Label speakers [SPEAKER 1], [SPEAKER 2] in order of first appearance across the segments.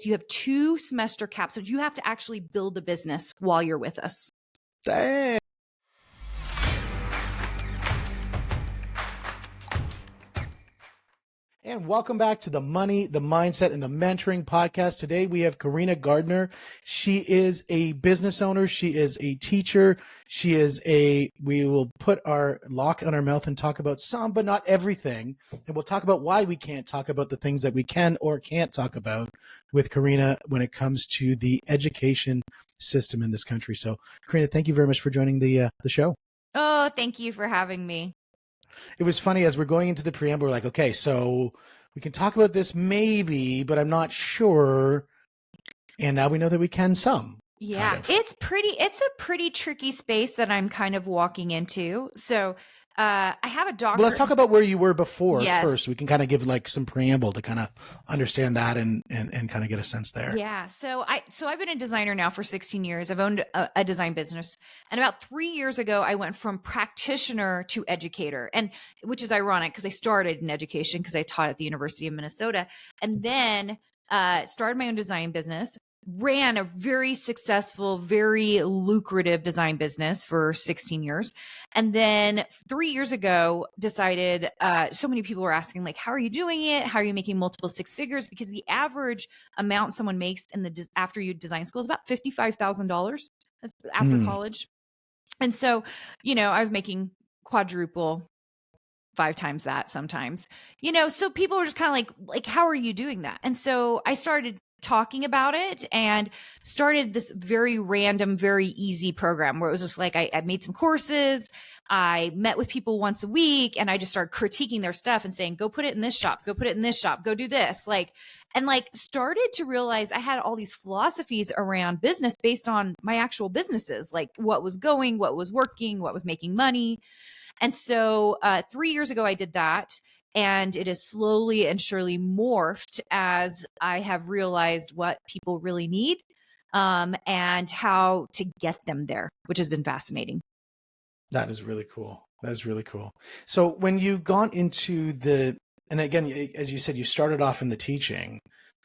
[SPEAKER 1] You have 2 semester caps. So you have to actually build a business while you're with us.
[SPEAKER 2] Dang. And welcome back to the Money, the Mindset, and the Mentoring podcast. Today we have Carina Gardner. She is a business owner. She is a teacher. We will put our lock on our mouth and talk about some, but not everything. And we'll talk about why we can't talk about the things that we can or can't talk about with Carina when it comes to the education system in this country. So Carina, thank you very much for joining the show.
[SPEAKER 1] Oh, thank you for having me.
[SPEAKER 2] It was funny as we're going into the preamble, we're like, okay, so we can talk about this maybe, but I'm not sure. And now we know that we can some.
[SPEAKER 1] Yeah,
[SPEAKER 2] kind of.
[SPEAKER 1] it's a pretty tricky space that I'm kind of walking into. So I have a doctor.
[SPEAKER 2] Well, let's talk about where you were before
[SPEAKER 1] Yes.
[SPEAKER 2] first. We can kind of give like some preamble to kind of understand that and kind of get a sense there.
[SPEAKER 1] Yeah. So I've been a designer now for 16 years. I've owned a design business. And about 3 years ago, I went from practitioner to educator, and which is ironic because I started in education because I taught at the University of Minnesota, and then started my own design business, ran a very successful, very lucrative design business for 16 years. And then 3 years ago, decided, so many people were asking, like, how are you doing it? How are you making multiple 6 figures? Because the average amount someone makes in the after you design school is about $55,000. That's after college. And so, I was making quadruple, 5 times that sometimes, so people were just kind of like, how are you doing that? And so I started talking about it and started this very random, very easy program where it was just like, I made some courses. I met with people once a week and I just started critiquing their stuff and saying, go put it in this shop, go put it in this shop, go do this. And started to realize I had all these philosophies around business based on my actual businesses, like what was going, what was working, what was making money. And so 3 years ago, I did that. And it has slowly and surely morphed as I have realized what people really need and how to get them there, which has been fascinating.
[SPEAKER 2] That is really cool. That is really cool. So when you got into and again, as you said, you started off in the teaching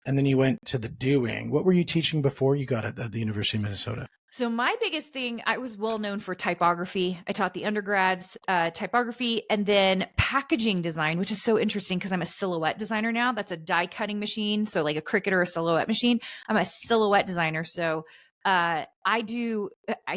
[SPEAKER 2] and then you went to the doing. What were you teaching before you got at the University of Minnesota?
[SPEAKER 1] So my biggest thing, I was well known for typography. I taught the undergrads typography and then packaging design, which is so interesting because I'm a silhouette designer now. That's a die cutting machine. So like a Cricut or a silhouette machine. I'm a silhouette designer. So I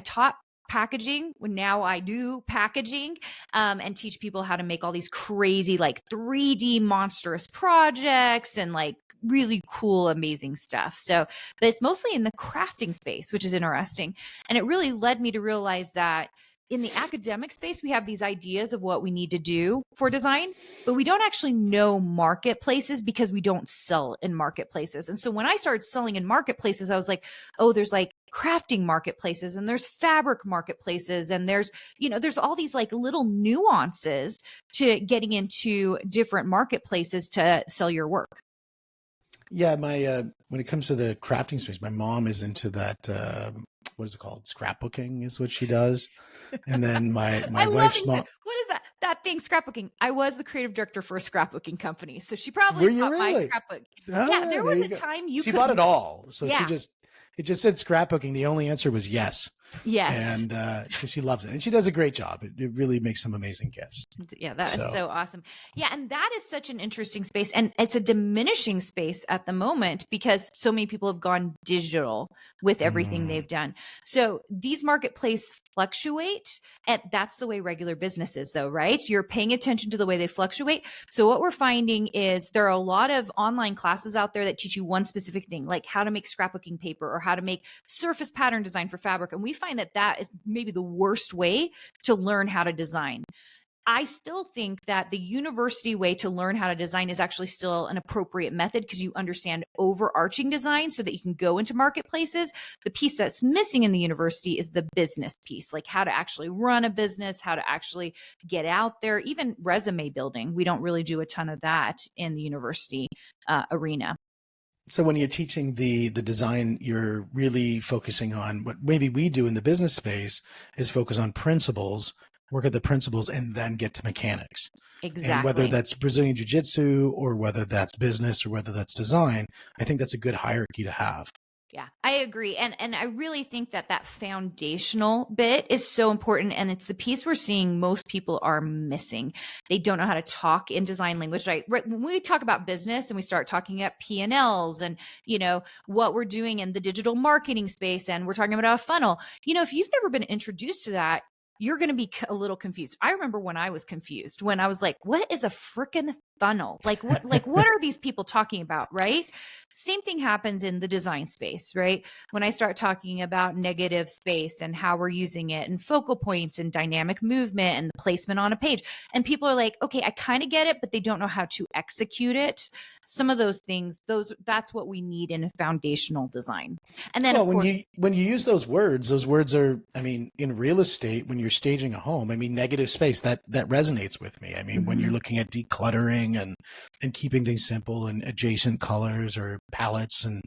[SPEAKER 1] taught packaging. Now I do packaging and teach people how to make all these crazy like 3D monstrous projects and like really cool, amazing stuff. So, but it's mostly in the crafting space, which is interesting. And it really led me to realize that in the academic space, we have these ideas of what we need to do for design, but we don't actually know marketplaces because we don't sell in marketplaces. And so when I started selling in marketplaces, I was like, oh, there's like crafting marketplaces and there's fabric marketplaces. And there's all these like little nuances to getting into different marketplaces to sell your work.
[SPEAKER 2] Yeah, when it comes to the crafting space, my mom is into that. What is it called? Scrapbooking is what she does. And then my wife's mom.
[SPEAKER 1] What is that? That thing, scrapbooking. I was the creative director for a scrapbooking company, so she probably bought my scrapbook. Yeah, there was a time she
[SPEAKER 2] bought it all. So it just said scrapbooking. The only answer was yes.
[SPEAKER 1] Yes.
[SPEAKER 2] And because she loves it. And she does a great job. It really makes some amazing gifts.
[SPEAKER 1] Yeah, that is so awesome. Yeah, and that is such an interesting space. And it's a diminishing space at the moment because so many people have gone digital with everything they've done. So these marketplaces fluctuate. And that's the way regular business is though, right? You're paying attention to the way they fluctuate. So what we're finding is there are a lot of online classes out there that teach you one specific thing, like how to make scrapbooking paper or how to make surface pattern design for fabric. And we find that is maybe the worst way to learn how to design. I still think that the university way to learn how to design is actually still an appropriate method because you understand overarching design so that you can go into marketplaces. The piece that's missing in the university is the business piece, like how to actually run a business, how to actually get out there, even resume building. We don't really do a ton of that in the university arena.
[SPEAKER 2] So when you're teaching the design, you're really focusing on what maybe we do in the business space is focus on principles work at the principles, and then get to mechanics. And whether
[SPEAKER 1] Exactly.
[SPEAKER 2] that's Brazilian Jiu-Jitsu or whether that's business or whether that's design, I think that's a good hierarchy to have.
[SPEAKER 1] Yeah, I agree. And I really think that that foundational bit is so important. And it's the piece we're seeing most people are missing. They don't know how to talk in design language, right? When we talk about business and we start talking about P&Ls and, what we're doing in the digital marketing space, and we're talking about a funnel, if you've never been introduced to that, you're going to be a little confused. I remember when I was confused, when I was like, what is a freaking funnel? What are these people talking about? Right. Same thing happens in the design space, right? When I start talking about negative space and how we're using it and focal points and dynamic movement and the placement on a page, and people are like, okay, I kind of get it, but they don't know how to execute it. Some of those things, that's what we need in a foundational design. And then,
[SPEAKER 2] Well,
[SPEAKER 1] of course,
[SPEAKER 2] when you use those words are, I mean, in real estate, when you're staging a home, I mean, negative space, that resonates with me. I mean, when you're looking at decluttering and keeping things simple and adjacent colors or palettes and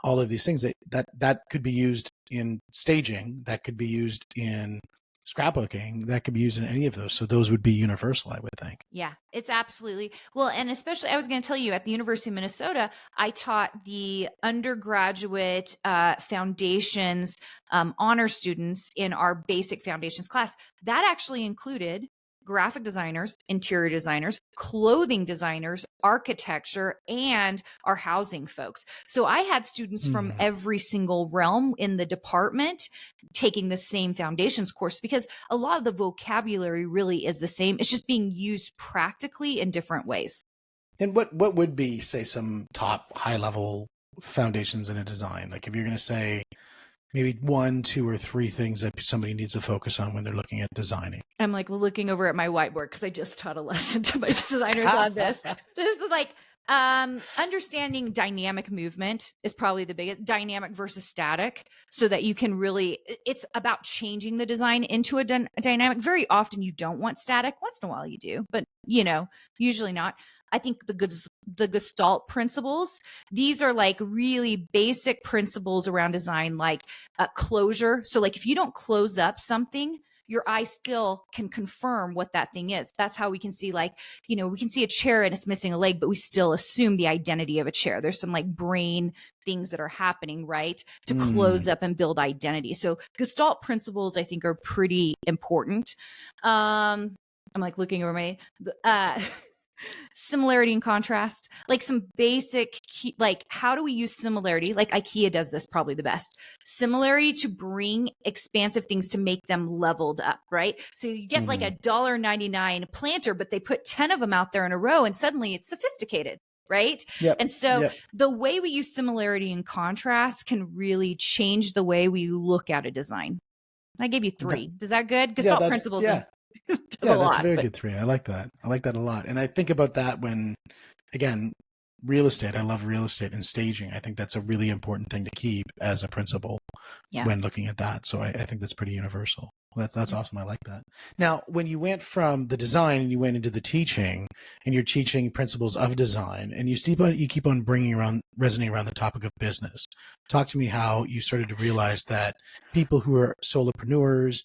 [SPEAKER 2] all of these things, that could be used in staging, that could be used in scrapbooking, that could be used in any of those. So those would be universal, I would think.
[SPEAKER 1] yeah, it's absolutely well. And especially, I was going to tell you at the University of Minnesota, I taught the undergraduate foundations honor students in our basic foundations class. That actually included graphic designers, interior designers, clothing designers, architecture, and our housing folks. So I had students from every single realm in the department taking the same foundations course, because a lot of the vocabulary really is the same. It's just being used practically in different ways.
[SPEAKER 2] And what would be, say, some top high level foundations in a design? Like if you're going to say maybe 1, 2, or 3 things that somebody needs to focus on when they're looking at designing.
[SPEAKER 1] I'm like looking over at my whiteboard because I just taught a lesson to my designers on this. This is like understanding dynamic movement is probably the biggest. Dynamic versus static, so that you can really, it's about changing the design into a dynamic. Very often you don't want static. Once in a while you do, but usually not. I think the Gestalt principles, these are like really basic principles around design, like closure. So like if you don't close up something, your eye still can confirm what that thing is. That's how we can see, like, we can see a chair and it's missing a leg, but we still assume the identity of a chair. There's some like brain things that are happening, right, to close up and build identity. So Gestalt principles, I think, are pretty important. I'm like looking over my similarity and contrast, like some basic like how do we use similarity, like IKEA does this probably the best. Similarity to bring expansive things to make them leveled up, right? So you get like a $1.99 planter, but they put 10 of them out there in a row and suddenly it's sophisticated, right?
[SPEAKER 2] Yep.
[SPEAKER 1] And so
[SPEAKER 2] Yep.
[SPEAKER 1] the way we use similarity and contrast can really change the way we look at a design. I gave you 3. Is that good? Gestalt principles.
[SPEAKER 2] Yeah.
[SPEAKER 1] Does
[SPEAKER 2] Yeah,
[SPEAKER 1] a
[SPEAKER 2] that's
[SPEAKER 1] lot,
[SPEAKER 2] a very
[SPEAKER 1] but
[SPEAKER 2] good 3. I like that. I like that a lot. And I think about that when, again, real estate, I love real estate and staging. I think that's a really important thing to keep as a principle
[SPEAKER 1] yeah.
[SPEAKER 2] when looking at that. So I think that's pretty universal. That's awesome. I like that. Now, when you went from the design and you went into the teaching, and you're teaching principles of design, and you keep on resonating around the topic of business. Talk to me how you started to realize that people who are solopreneurs,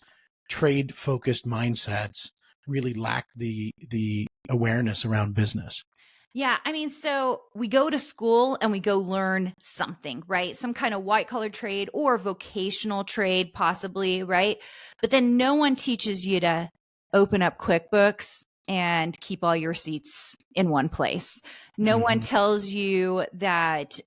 [SPEAKER 2] trade focused mindsets really lack the awareness around business.
[SPEAKER 1] Yeah, I mean, so we go to school and we go learn something, right? Some kind of white collar trade or vocational trade, possibly, right? But then no one teaches you to open up QuickBooks and keep all your receipts in one place. No one tells you that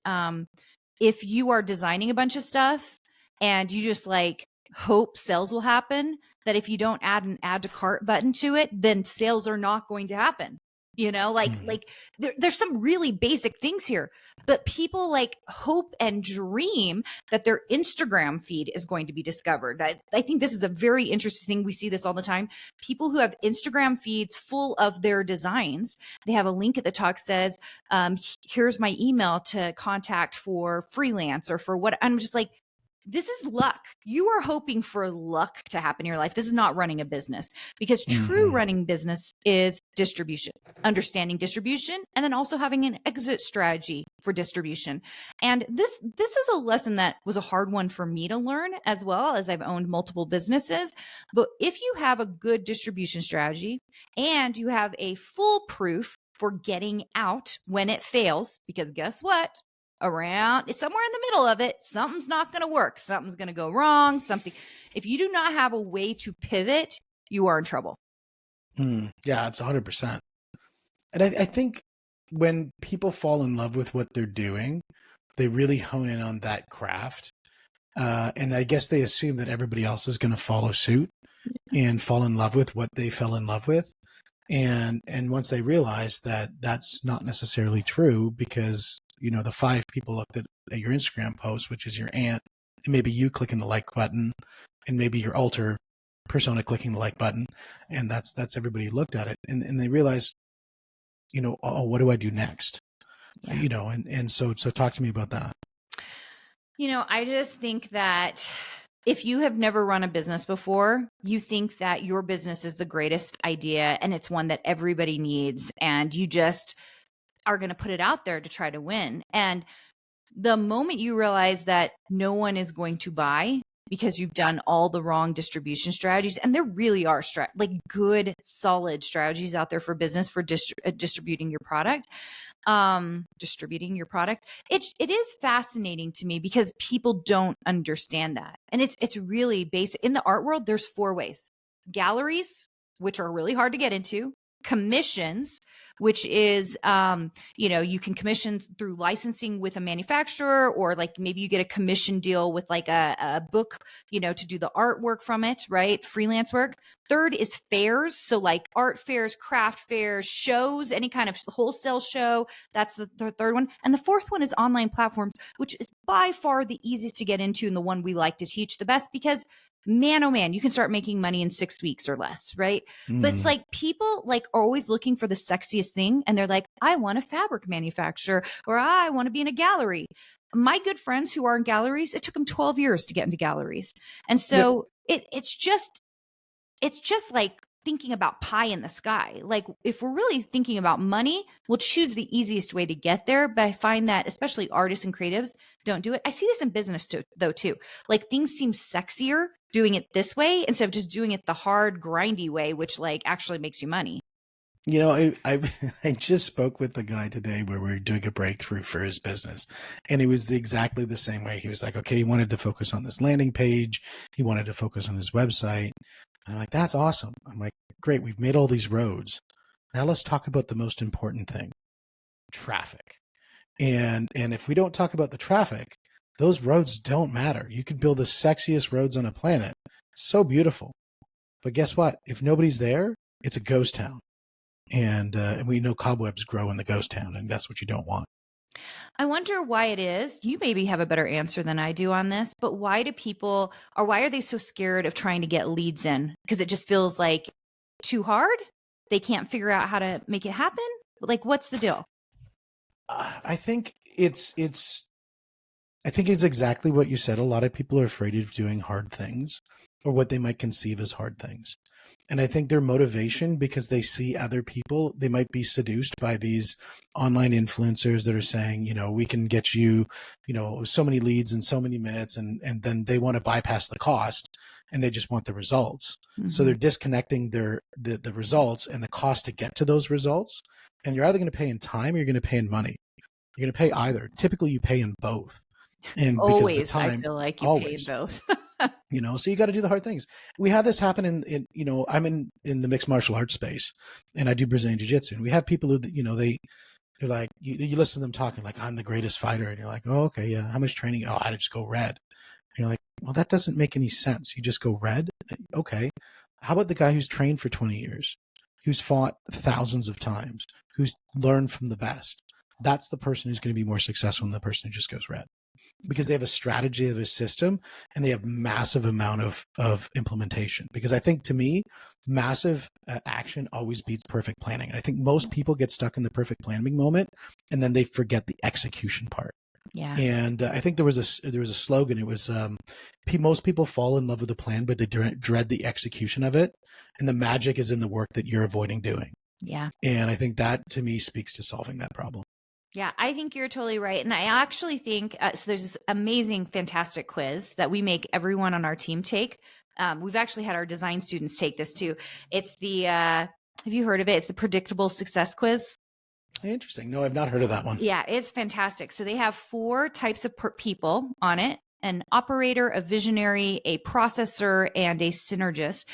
[SPEAKER 1] if you are designing a bunch of stuff and you just like hope sales will happen, that if you don't add an add to cart button to it, then sales are not going to happen. There's some really basic things here, but people like hope and dream that their Instagram feed is going to be discovered. I think this is a very interesting thing. We see this all the time. People who have Instagram feeds full of their designs, they have a link at the top says, here's my email to contact for freelance or for what. I'm just like, this is luck. You are hoping for luck to happen in your life. This is not running a business, because true
[SPEAKER 2] Mm-hmm.
[SPEAKER 1] running business is distribution, understanding distribution, and then also having an exit strategy for distribution. And this is a lesson that was a hard one for me to learn, as well as I've owned multiple businesses. But if you have a good distribution strategy and you have a foolproof for getting out when it fails, because guess what? Around it's somewhere in the middle of it, something's not going to work, something's going to go wrong, something. If you do not have a way to pivot, you are in trouble.
[SPEAKER 2] Yeah, it's 100%. And I think when people fall in love with what they're doing, they really hone in on that craft. And I guess they assume that everybody else is going to follow suit and fall in love with what they fell in love with. And once they realize that that's not necessarily true, because, you know, the 5 people looked at your Instagram post, which is your aunt, and maybe you clicking the like button, and maybe your alter persona clicking the like button, and that's everybody who looked at it, and they realize, you know, oh, what do I do next?
[SPEAKER 1] Yeah.
[SPEAKER 2] You know, and so talk to me about that.
[SPEAKER 1] You know, I just think that if you have never run a business before, you think that your business is the greatest idea and it's one that everybody needs, and you just are going to put it out there to try to win. And the moment you realize that no one is going to buy because you've done all the wrong distribution strategies, and there really are like good, solid strategies out there for business for distributing your product, it is fascinating to me because people don't understand that. And it's really basic. In the art world, there's 4 ways: galleries, which are really hard to get into; commissions, which is you know, you can commission through licensing with a manufacturer, or like maybe you get a commission deal with like a book, you know, to do the artwork from it, right? Freelance work. Third is fairs. So like art fairs, craft fairs, shows, any kind of wholesale show. That's the third one. And the fourth one is online platforms, which is by far the easiest to get into and the one we like to teach the best, because man, oh man, you can start making money in 6 weeks or less, right? But it's like people like are always looking for the sexiest thing, and they're like, I want a fabric manufacturer, or I want to be in a gallery. My good friends who are in galleries, it took them 12 years to get into galleries. And so it's just like thinking about pie in the sky. Like if we're really thinking about money, we'll choose the easiest way to get there. But I find that especially artists and creatives don't do it. I see this in business though too. Like things seem sexier doing it this way instead of just doing it the hard, grindy way, which like actually makes you money.
[SPEAKER 2] You know, I I just spoke with the guy today where we are doing a breakthrough for his business, and it was exactly the same way. He was like, okay, he wanted to focus on this landing page, he wanted to focus on his website. And I'm like, that's awesome. I'm like, great, we've made all these roads. Now let's talk about the most important thing: traffic. And if we don't talk about the traffic, those roads don't matter. You could build the sexiest roads on a planet, so beautiful, but guess what? If nobody's there, it's a ghost town. And we know cobwebs grow in the ghost town, and that's what you don't want.
[SPEAKER 1] I wonder why it is. You maybe have a better answer than I do on this, but why do people, or why are they so scared of trying to get leads in? Because it just feels like too hard? They can't figure out how to make it happen? Like, what's the deal?
[SPEAKER 2] I think I think it's exactly what you said. A lot of people are afraid of doing hard things, or what they might conceive as hard things. And I think their motivation, because they see other people, they might be seduced by these online influencers that are saying, you know, we can get you, you know, so many leads in so many minutes. And then they want to bypass the cost, and they just want the results.
[SPEAKER 1] Mm-hmm.
[SPEAKER 2] So they're disconnecting the results and the cost to get to those results. And you're either going to pay in time or you're going to pay in money. You're going to pay either. Typically you pay in both. And
[SPEAKER 1] always,
[SPEAKER 2] because the time,
[SPEAKER 1] I feel like you
[SPEAKER 2] always,
[SPEAKER 1] paid both.
[SPEAKER 2] you know, so you got to do the hard things. We have this happen in, you know, I'm in the mixed martial arts space, and I do Brazilian jiu-jitsu, and we have people who, you know, they're like, you listen to them talking like, I'm the greatest fighter. And you're like, oh, okay. Yeah. How much training? Oh, I just go red. And you're like, well, that doesn't make any sense. You just go red. Okay. How about the guy who's trained for 20 years, who's fought thousands of times, who's learned from the best? That's the person who's going to be more successful than the person who just goes red, because they have a strategy, of a system, and they have massive amount of implementation. Because I think, to me, massive action always beats perfect planning. And I think most people get stuck in the perfect planning moment, and then they forget the execution part.
[SPEAKER 1] Yeah.
[SPEAKER 2] And I think there was a slogan. It was most people fall in love with the plan, but they dread the execution of it. And the magic is in the work that you're avoiding doing.
[SPEAKER 1] Yeah.
[SPEAKER 2] And I think that to me speaks to solving that problem.
[SPEAKER 1] Yeah, I think you're totally right. And I actually think so. There's this amazing, fantastic quiz that we make everyone on our team take. We've actually had our design students take this too. It's have you heard of it? It's the predictable success quiz.
[SPEAKER 2] Interesting. No, I've not heard of that one.
[SPEAKER 1] Yeah, it's fantastic. So they have 4 types of people on it: an operator, a visionary, a processor, and a synergist.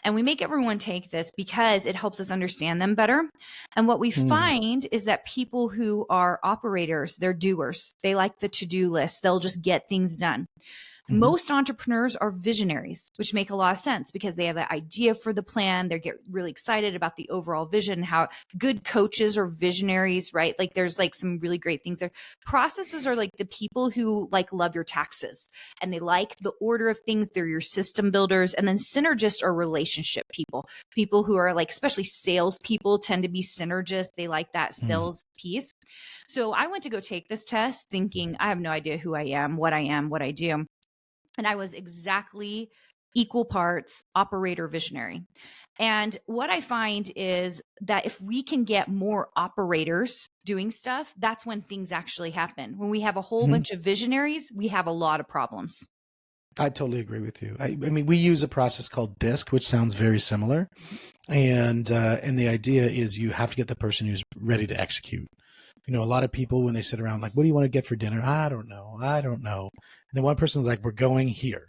[SPEAKER 1] And we make everyone take this because it helps us understand them better. And what we find is that people who are operators, they're doers. They like the to-do list. They'll just get things done. Most entrepreneurs are visionaries, which make a lot of sense because they have an idea for the plan. They get really excited about the overall vision. How good coaches are visionaries, right? Like there's like some really great things there. Processes are like the people who like love your taxes and they like the order of things. They're your system builders. And then synergists are relationship people, people who are like, especially salespeople tend to be synergists. They like that sales piece. So I went to go take this test thinking, I have no idea who I am, what I do. And I was exactly equal parts operator visionary. And what I find is that if we can get more operators doing stuff, that's when things actually happen. When we have a whole bunch of visionaries, we have a lot of problems.
[SPEAKER 2] I totally agree with you. I mean, we use a process called DISC, which sounds very similar. And the idea is you have to get the person who's ready to execute. You know, a lot of people, when they sit around like, what do you want to get for dinner? I don't know. And then one person's like, we're going here.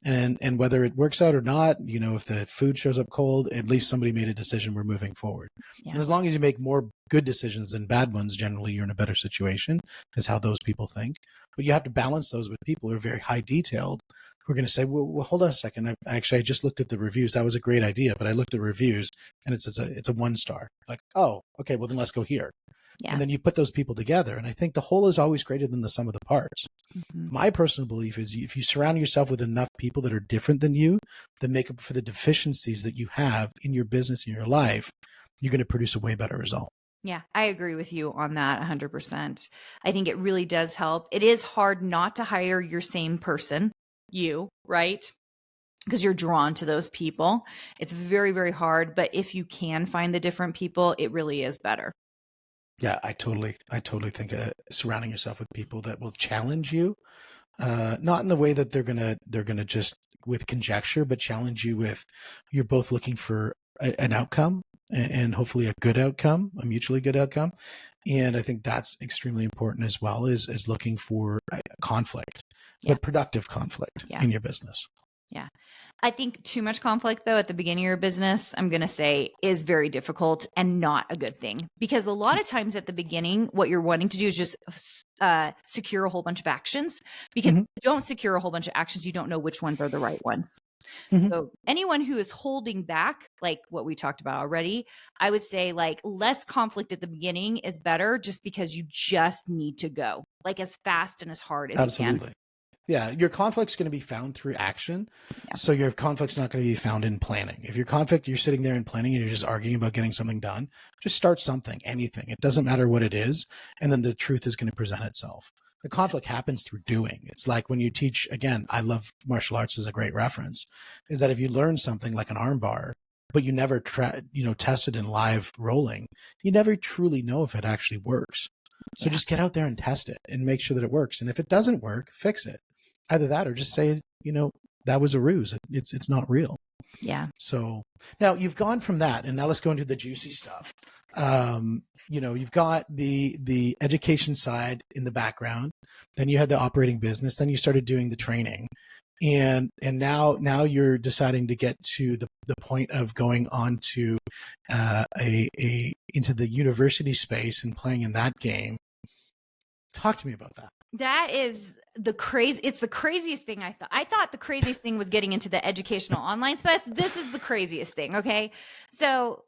[SPEAKER 2] And whether it works out or not, you know, if the food shows up cold, at least somebody made a decision, we're moving forward.
[SPEAKER 1] Yeah.
[SPEAKER 2] And as long as you make more good decisions than bad ones, generally you're in a better situation, is how those people think. But you have to balance those with people who are very high detailed, who are going to say, well, hold on a second. I just looked at the reviews. That was a great idea, but I looked at reviews and it's a 1 star. Like, oh, okay, well then let's go here.
[SPEAKER 1] Yeah.
[SPEAKER 2] And then you put those people together. And I think the whole is always greater than the sum of the parts. My personal belief is if you surround yourself with enough people that are different than you, that make up for the deficiencies that you have in your business, in your life, you're going to produce a way better result.
[SPEAKER 1] Yeah, I agree with you on that 100%. I think it really does help. It is hard not to hire your same person, right? Because you're drawn to those people. It's very, very hard. But if you can find the different people, it really is better.
[SPEAKER 2] Yeah, I totally think surrounding yourself with people that will challenge you, not in the way that they're gonna just with conjecture, but challenge you with you're both looking for an outcome and hopefully a good outcome, a mutually good outcome. And I think that's extremely important as well is looking for conflict, but productive conflict in your business.
[SPEAKER 1] Yeah. I think too much conflict, though, at the beginning of your business, I'm going to say is very difficult and not a good thing. Because a lot of times at the beginning, what you're wanting to do is just secure a whole bunch of actions. Because if you don't secure a whole bunch of actions, you don't know which ones are the right ones. So anyone who is holding back, like what we talked about already, I would say like less conflict at the beginning is better just because you just need to go like as fast and as hard as you can.
[SPEAKER 2] Yeah, your conflict's going to be found through action. Yeah. So your conflict's not going to be found in planning. If your conflict, you're sitting there in planning and you're just arguing about getting something done, just start something, anything. It doesn't matter what it is. And then the truth is going to present itself. The conflict happens through doing. It's like when you teach, again, I love martial arts as a great reference, is that if you learn something like an arm bar, but you never test it in live rolling, you never truly know if it actually works. So just get out there and test it and make sure that it works. And if it doesn't work, fix it. Either that or just say, that was a ruse. It's not real.
[SPEAKER 1] Yeah.
[SPEAKER 2] So now you've gone from that and now let's go into the juicy stuff. You've got the education side in the background, then you had the operating business, then you started doing the training and now you're deciding to get to the point of going on to into the university space and playing in that game. Talk to me about that.
[SPEAKER 1] That is it's the craziest thing I thought the craziest thing was getting into the educational online space. This is the craziest thing. Okay. So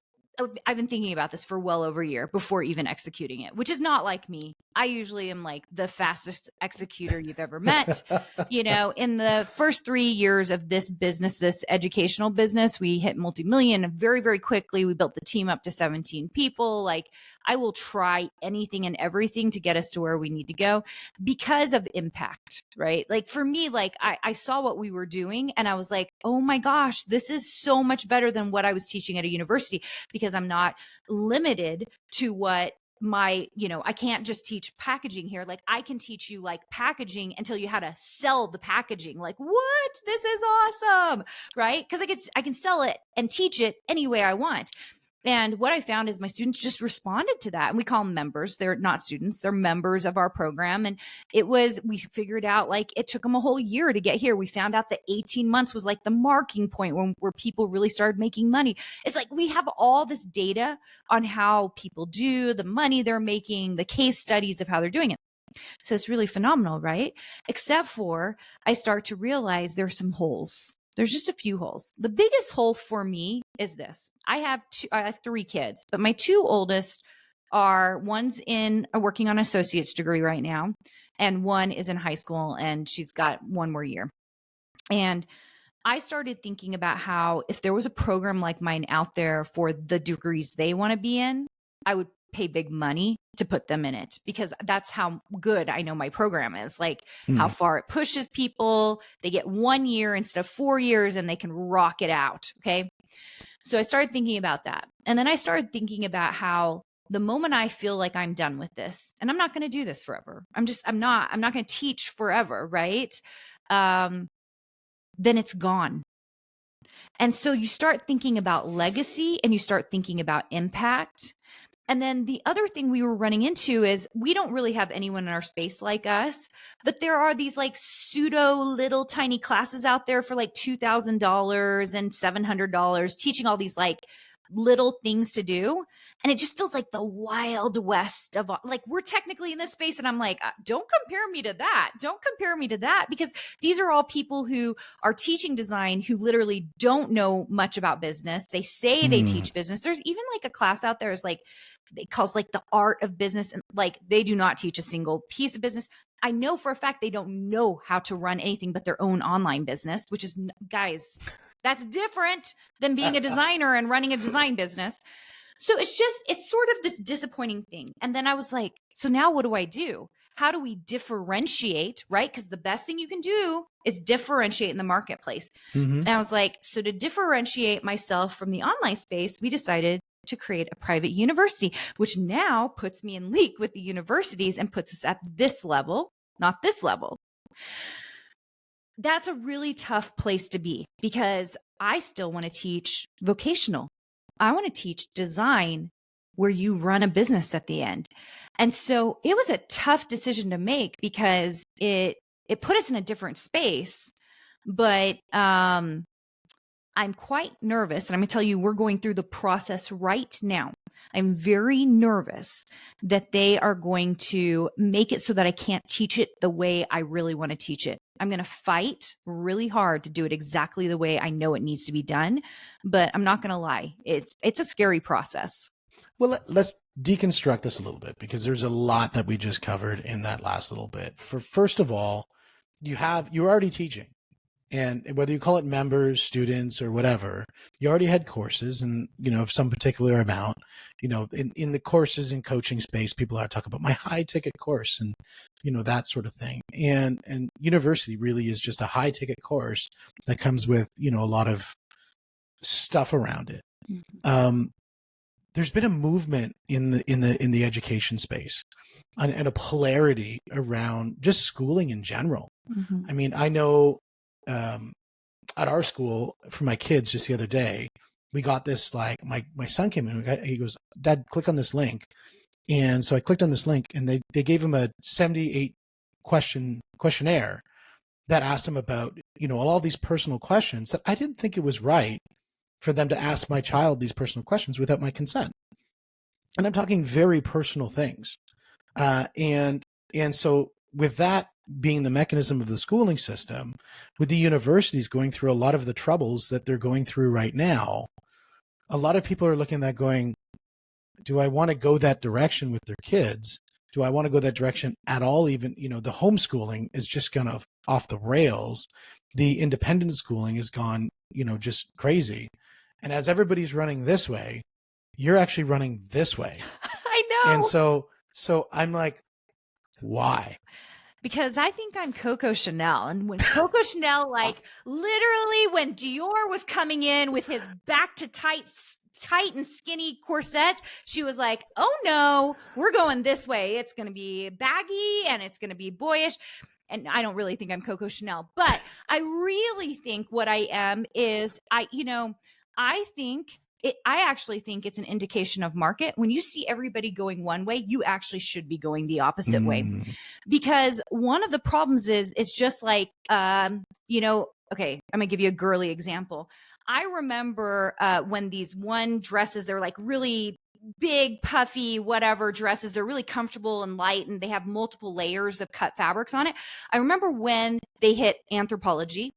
[SPEAKER 1] I've been thinking about this for well over a year before even executing it, which is not like me. I usually am like the fastest executor you've ever met. You know, in the first 3 years of this business, this educational business, we hit multi-million very, very quickly. We built the team up to 17 people. Like, I will try anything and everything to get us to where we need to go because of impact, right? Like for me, like I saw what we were doing and I was like, oh my gosh, this is so much better than what I was teaching at a university, because I'm not limited to what I can't just teach packaging here. Like I can teach you like packaging and tell you how to sell the packaging. Like, what? This is awesome. Right? Because I can sell it and teach it any way I want. And what I found is my students just responded to that. And we call them members. They're not students, they're members of our program. And we figured out, like, it took them a whole year to get here. We found out that 18 months was like the marking point where people really started making money. It's like we have all this data on how people do, the money they're making, the case studies of how they're doing it. So it's really phenomenal, right? Except for I start to realize there's some holes. There's just a few holes. The biggest hole for me is this. I have 3 kids, but my 2 oldest one's working on an associate's degree right now, and one is in high school and she's got 1 more year. And I started thinking about how if there was a program like mine out there for the degrees they want to be in, I would pay big money to put them in it, because that's how good I know my program is, like how far it pushes people. They get 1 year instead of 4 years and they can rock it out. Okay. So I started thinking about that. And then I started thinking about how the moment I feel like I'm done with this, and I'm not going to do this forever. I'm not going to teach forever. Right. Then it's gone. And so you start thinking about legacy and you start thinking about impact. And then the other thing we were running into is we don't really have anyone in our space like us, but there are these like pseudo little tiny classes out there for like $2,000 and $700 teaching all these like little things to do. And it just feels like the wild west of, like, we're technically in this space. And I'm like, don't compare me to that. Don't compare me to that, because these are all people who are teaching design who literally don't know much about business. They say they teach business. There's even like a class out there is like, it calls like the art of business. And like, they do not teach a single piece of business. I know for a fact they don't know how to run anything but their own online business, which is, guys, that's different than being a designer and running a design business. So it's sort of this disappointing thing. And then I was like, so now what do I do? How do we differentiate, right? Because the best thing you can do is differentiate in the marketplace. And I was like, so to differentiate myself from the online space, we decided to create a private university, which now puts me in league with the universities and puts us at this level, not this level. That's a really tough place to be, because I still want to teach vocational. I want to teach design where you run a business at the end. And so it was a tough decision to make, because it put us in a different space. But I'm quite nervous, and I'm going to tell you, we're going through the process right now. I'm very nervous that they are going to make it so that I can't teach it the way I really want to teach it. I'm going to fight really hard to do it exactly the way I know it needs to be done, but I'm not going to lie. It's a scary process.
[SPEAKER 2] Well, let's deconstruct this a little bit, because there's a lot that we just covered in that last little bit. First of all, you're already teaching. And whether you call it members, students, or whatever, you already had courses, and, of some particular amount, in the courses and coaching space, people are talking about my high ticket course and, that sort of thing. And university really is just a high ticket course that comes with, a lot of stuff around it. There's been a movement in the education space and a polarity around just schooling in general. I mean, I know, at our school for my kids just the other day, we got this, like, my son came in, he goes, Dad, click on this link. And so I clicked on this link, and they gave him a 78 questionnaire that asked him about, all these personal questions that I didn't think it was right for them to ask my child these personal questions without my consent. And I'm talking very personal things. And so with that being the mechanism of the schooling system, with the universities going through a lot of the troubles that they're going through right now, a lot of people are looking at that going, do I want to go that direction with their kids Do I want to go that direction at all? Even, the homeschooling is just gone off the rails. The independent schooling has gone, just crazy. And as everybody's running this way, you're actually running this way.
[SPEAKER 1] I know.
[SPEAKER 2] And so I'm like, why?
[SPEAKER 1] Because I think I'm Coco Chanel. And when Coco Chanel, literally when Dior was coming in with his back to tight and skinny corsets, she was like, oh no, we're going this way. It's going to be baggy and it's going to be boyish. And I don't really think I'm Coco Chanel, but I really think what I am is I actually think it's an indication of market. When you see everybody going one way, you actually should be going the opposite way. Because one of the problems is, it's just like, okay, I'm gonna give you a girly example. I remember when these one dresses, they're like really big, puffy, whatever dresses. They're really comfortable and light, and they have multiple layers of cut fabrics on it. I remember when they hit Anthropologie.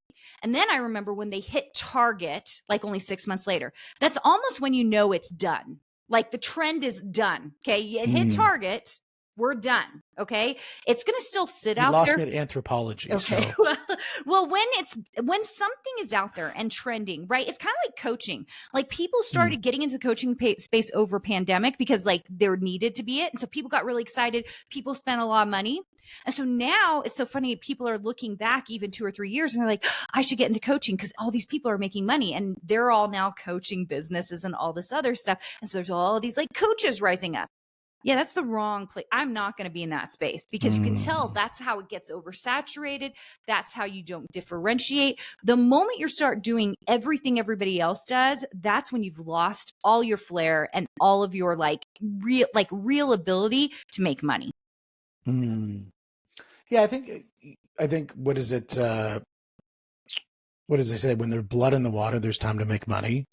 [SPEAKER 1] And then I remember when they hit Target, like only 6 months later. That's almost when you know it's done. Like the trend is done. Okay. It hit Target. We're done. Okay. It's going to still sit out there.
[SPEAKER 2] You lost me at Anthropologie.
[SPEAKER 1] Okay.
[SPEAKER 2] So.
[SPEAKER 1] Well, when something is out there and trending, right? It's kind of like coaching. Like people started getting into the coaching space over pandemic because like there needed to be it. And so people got really excited. People spent a lot of money. And so now it's so funny. People are looking back even 2 or 3 years and they're like, I should get into coaching because all these people are making money and they're all now coaching businesses and all this other stuff. And so there's all these like coaches rising up. Yeah, that's the wrong place. I'm not going to be in that space because you can tell that's how it gets oversaturated. That's how you don't differentiate. The moment you start doing everything everybody else does, that's when you've lost all your flair and all of your real ability to make money.
[SPEAKER 2] Yeah, I think what is it? What does they say? When there's blood in the water, there's time to make money.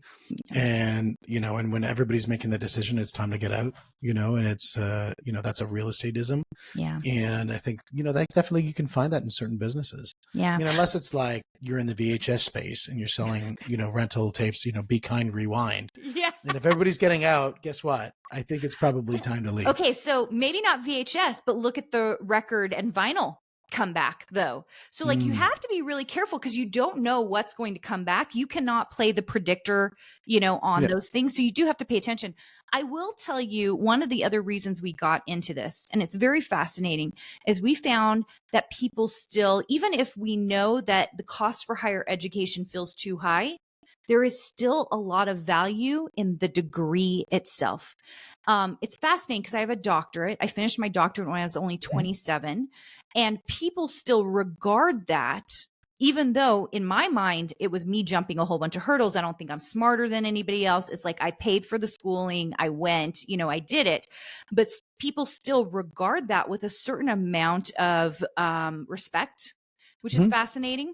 [SPEAKER 2] And, and when everybody's making the decision, it's time to get out, and it's, that's a real estateism.
[SPEAKER 1] Yeah.
[SPEAKER 2] And I think, that definitely you can find that in certain businesses.
[SPEAKER 1] Yeah.
[SPEAKER 2] Unless it's like you're in the VHS space and you're selling, rental tapes, Be Kind, Rewind.
[SPEAKER 1] Yeah.
[SPEAKER 2] And if everybody's getting out, guess what? I think it's probably time to leave.
[SPEAKER 1] Okay. So maybe not VHS, but look at the record and vinyl come back though. So like you have to be really careful because you don't know what's going to come back. You cannot play the predictor, on those things. So you do have to pay attention. I will tell you one of the other reasons we got into this, and it's very fascinating, is we found that people still, even if we know that the cost for higher education feels too high, there is still a lot of value in the degree itself. It's fascinating because I have a doctorate. I finished my doctorate when I was only 27, and people still regard that, even though in my mind, it was me jumping a whole bunch of hurdles. I don't think I'm smarter than anybody else. It's like I paid for the schooling. I went, I did it. But people still regard that with a certain amount of respect, which is fascinating.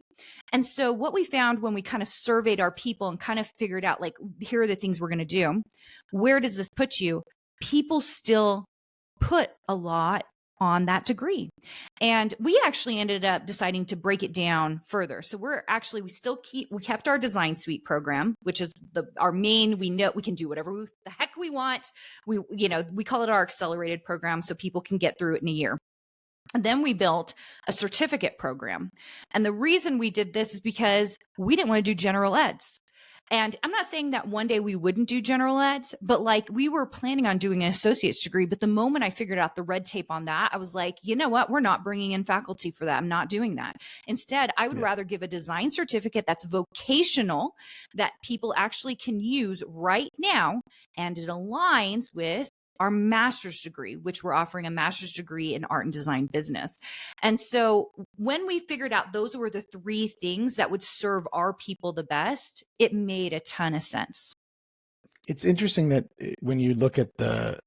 [SPEAKER 1] And so what we found when we kind of surveyed our people and kind of figured out, like, here are the things we're going to do. Where does this put you? People still put a lot on that degree. And we actually ended up deciding to break it down further. So we kept our design suite program, which is our main, we know we can do whatever the heck we want. We call it our accelerated program so people can get through it in a year. And then we built a certificate program. And the reason we did this is because we didn't want to do general eds. And I'm not saying that one day we wouldn't do general eds, but like we were planning on doing an associate's degree. But the moment I figured out the red tape on that, I was like, you know what? We're not bringing in faculty for that. I'm not doing that. Instead, I would rather give a design certificate that's vocational, that people actually can use right now. And it aligns with our master's degree, which we're offering a master's degree in art and design business. And so when we figured out those were the 3 things that would serve our people the best, it made a ton of sense.
[SPEAKER 2] It's interesting that when you look at a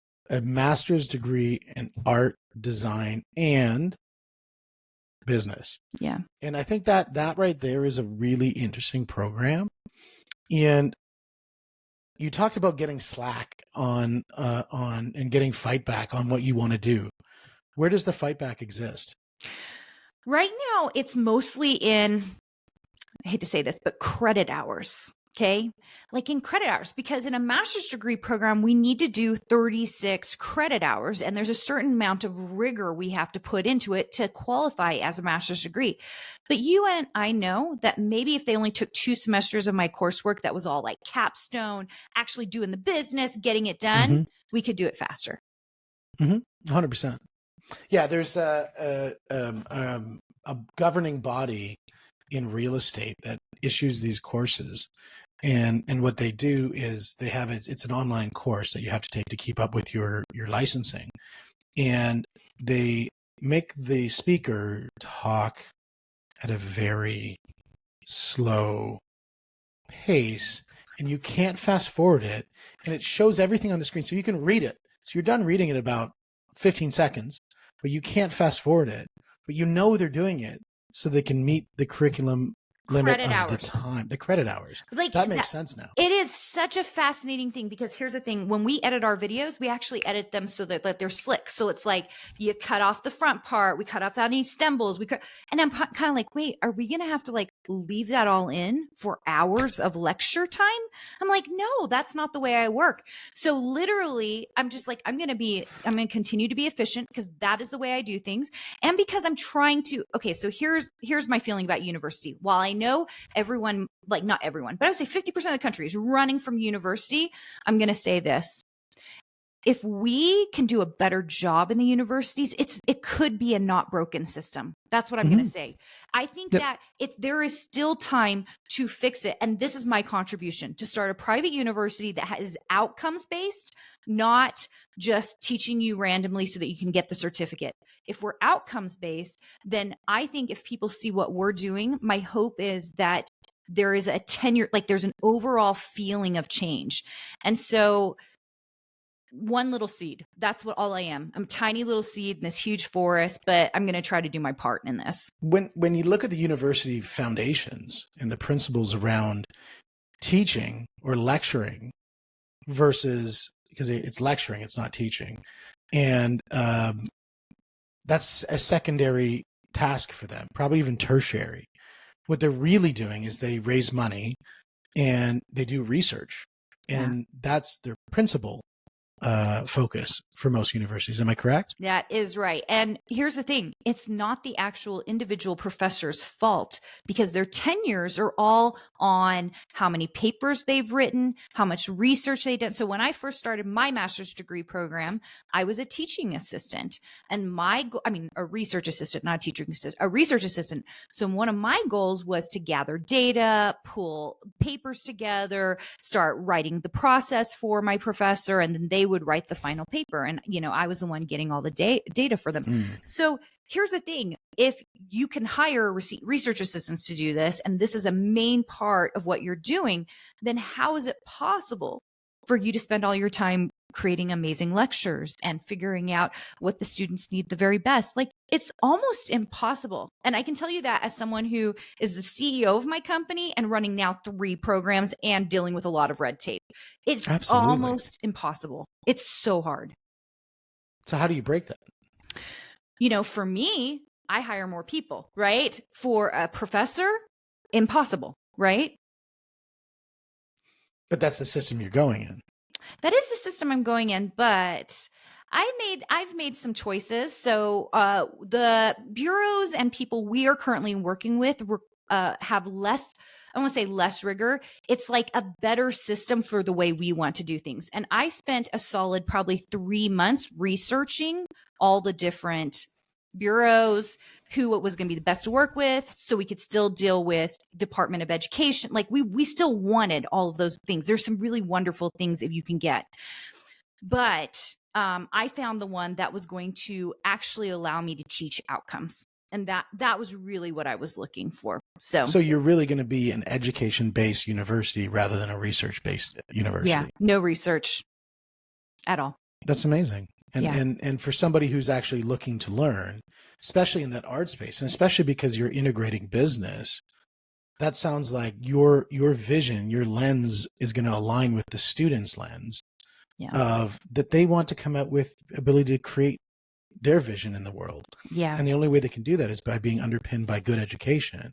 [SPEAKER 2] master's degree in art, design, and business.
[SPEAKER 1] Yeah.
[SPEAKER 2] And I think that right there is a really interesting program. And you talked about getting slack on and getting fight back on what you want to do. Where does the fight back exist?
[SPEAKER 1] Right now, it's mostly in, I hate to say this, but credit hours. Okay. Like in credit hours, because in a master's degree program, we need to do 36 credit hours, and there's a certain amount of rigor we have to put into it to qualify as a master's degree. But you and I know that maybe if they only took 2 semesters of my coursework that was all like capstone, actually doing the business, getting it done,
[SPEAKER 2] Mm-hmm.
[SPEAKER 1] we could do it faster.
[SPEAKER 2] Mm-hmm. 100%. Yeah, there's a governing body in real estate that issues these courses. And what they do is they have it's an online course that you have to take to keep up with your licensing. And they make the speaker talk at a very slow pace, and you can't fast forward it, and it shows everything on the screen so you can read it. So you're done reading it about 15 seconds, but you can't fast forward it. But you know they're doing it so they can meet the curriculum limit
[SPEAKER 1] Credit
[SPEAKER 2] of the
[SPEAKER 1] hours.
[SPEAKER 2] time, the credit hours.
[SPEAKER 1] Like
[SPEAKER 2] That makes sense now.
[SPEAKER 1] It is such a fascinating thing, because here's the thing. When we edit our videos, we actually edit them so that they're slick. So it's like you cut off the front part, we cut off any stumbles, and I'm kind of like, wait, are we going to have to like leave that all in for hours of lecture time? I'm like, no, that's not the way I work. So literally, I'm just like, I'm going to continue to be efficient, because that is the way I do things. And because I'm trying to, okay, so here's my feeling about university. While I know everyone, like not everyone, but I would say 50% of the country is running from university, I'm going to say this. If we can do a better job in the universities, it could be a not broken system. That's what I'm going to say. I think that there is still time to fix it. And this is my contribution: to start a private university that is outcomes based, not just teaching you randomly so that you can get the certificate. If we're outcomes based, then I think if people see what we're doing, my hope is that there is a tenure, like there's an overall feeling of change. And so one little seed, that's what all I am. I'm a tiny little seed in this huge forest, but I'm going to try to do my part in this.
[SPEAKER 2] When you look at the university foundations and the principles around teaching or lecturing versus, because it's lecturing, it's not teaching. And that's a secondary task for them, probably even tertiary. What they're really doing is they raise money and they do research. And that's their principal focus for most universities. Am I correct?
[SPEAKER 1] That is right. And here's the thing. It's not the actual individual professor's fault, because their tenures are all on how many papers they've written, how much research they've done. So when I first started my master's degree program, I was a teaching assistant, and a research assistant, not a teaching assistant, a research assistant. So one of my goals was to gather data, pull papers together, start writing the process for my professor, and then they would write the final paper. And, I was the one getting all the data for them. So here's the thing. If you can hire research assistants to do this, and this is a main part of what you're doing, then how is it possible for you to spend all your time creating amazing lectures and figuring out what the students need the very best? Like, it's almost impossible. And I can tell you that as someone who is the CEO of my company and running now 3 programs and dealing with a lot of red tape. It's
[SPEAKER 2] Absolutely.
[SPEAKER 1] almost impossible. It's so hard.
[SPEAKER 2] So how do you break that?
[SPEAKER 1] For me, I hire more people, right? For a professor, impossible, right?
[SPEAKER 2] But that's the system you're going in.
[SPEAKER 1] That is the system I'm going in, but I've made some choices. So the bureaus and people we are currently working with have less, I want to say less rigor. It's like a better system for the way we want to do things. And I spent a solid probably 3 months researching all the different bureaus, who it was going to be the best to work with, so we could still deal with Department of Education. Like we still wanted all of those things. There's some really wonderful things if you can get. But I found the one that was going to actually allow me to teach outcomes. And that was really what I was looking for. So
[SPEAKER 2] you're really going to be an education-based university rather than a research-based university.
[SPEAKER 1] Yeah, no research at all.
[SPEAKER 2] That's amazing. And,
[SPEAKER 1] Yeah.
[SPEAKER 2] and for somebody who's actually looking to learn, especially in that art space, and especially because you're integrating business, that sounds like your vision, your lens is going to align with the student's lens of that they want to come out with ability to create their vision in the world.
[SPEAKER 1] Yeah.
[SPEAKER 2] And the only way they can do that is by being underpinned by good education.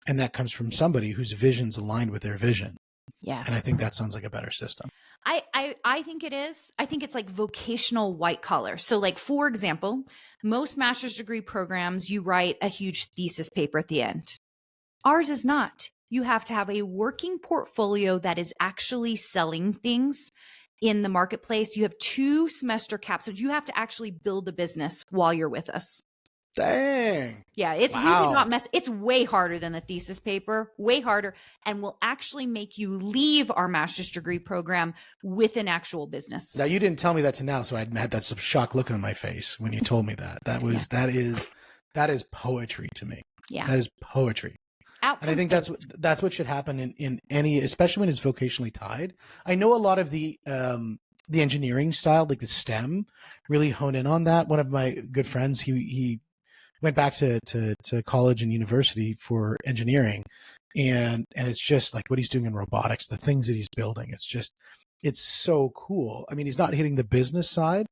[SPEAKER 2] And that comes from somebody whose vision's aligned with their vision.
[SPEAKER 1] Yeah.
[SPEAKER 2] And I think that sounds like a better system.
[SPEAKER 1] I think it is. I think it's like vocational white collar. So like, for example, most master's degree programs, you write a huge thesis paper at the end. Ours is not. You have to have a working portfolio that is actually selling things in the marketplace. You have 2 semester capsules. You have to actually build a business while you're with us.
[SPEAKER 2] Dang.
[SPEAKER 1] Yeah, it's we did not
[SPEAKER 2] Wow.
[SPEAKER 1] mess. It's way harder than the thesis paper, way harder, and will actually make you leave our master's degree program with an actual business.
[SPEAKER 2] Now you didn't tell me that to now, so I had that some shock look on my face when you told me that. That is poetry to me.
[SPEAKER 1] Yeah,
[SPEAKER 2] That is poetry. And I think that's what should happen in any, especially when it's vocationally tied. I know a lot of the engineering style, like the STEM, really hone in on that. One of my good friends, he went back to college and university for engineering, and it's just like what he's doing in robotics, the things that he's building. It's so cool. I mean, he's not hitting the business side,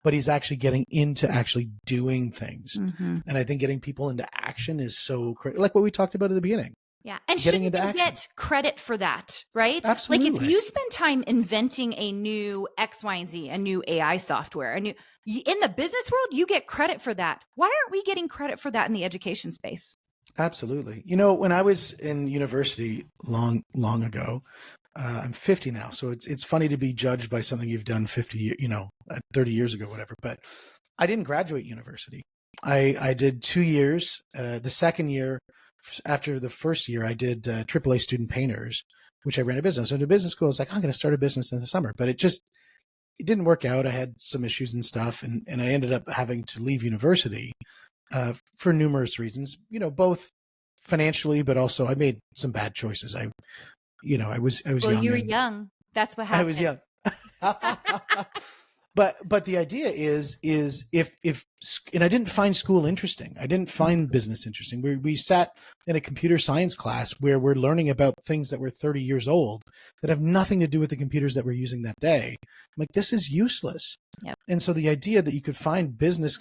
[SPEAKER 2] but he's actually getting into actually doing things.
[SPEAKER 1] Mm-hmm.
[SPEAKER 2] And I think getting people into action is so critical, like what we talked about at the beginning.
[SPEAKER 1] Yeah. And
[SPEAKER 2] getting
[SPEAKER 1] shouldn't
[SPEAKER 2] into
[SPEAKER 1] you
[SPEAKER 2] action.
[SPEAKER 1] get credit for that, right?
[SPEAKER 2] Absolutely.
[SPEAKER 1] Like if you spend time inventing a new X, Y, and Z, a new AI software, in the business world, you get credit for that. Why aren't we getting credit for that in the education space?
[SPEAKER 2] Absolutely. You know, when I was in university long ago, I'm 50 now, so it's funny to be judged by something you've done 30 years ago, whatever. But I didn't graduate university. I did 2 years. The second year, after the first year, I did AAA student painters, which I ran a business. So in a business school, I was like, I'm going to start a business in the summer, but it didn't work out. I had some issues and stuff, and I ended up having to leave university for numerous reasons. You know, both financially, but also I made some bad choices. I was
[SPEAKER 1] Well,
[SPEAKER 2] young.
[SPEAKER 1] you were young. That's what happened.
[SPEAKER 2] I was young. But the idea is if and I didn't find school interesting. I didn't find business interesting. We sat in a computer science class where we're learning about things that were 30 years old that have nothing to do with the computers that we're using that day. I'm like, this is useless.
[SPEAKER 1] Yep.
[SPEAKER 2] And so the idea that you could find business,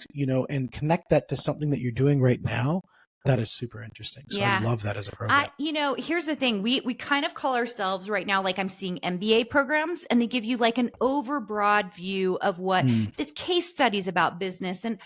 [SPEAKER 2] and connect that to something that you're doing right now, that is super interesting. So
[SPEAKER 1] Yeah.
[SPEAKER 2] I love that as a program.
[SPEAKER 1] Here's the thing. We kind of call ourselves right now, like I'm seeing MBA programs, and they give you like an overbroad view of what this case studies about business. And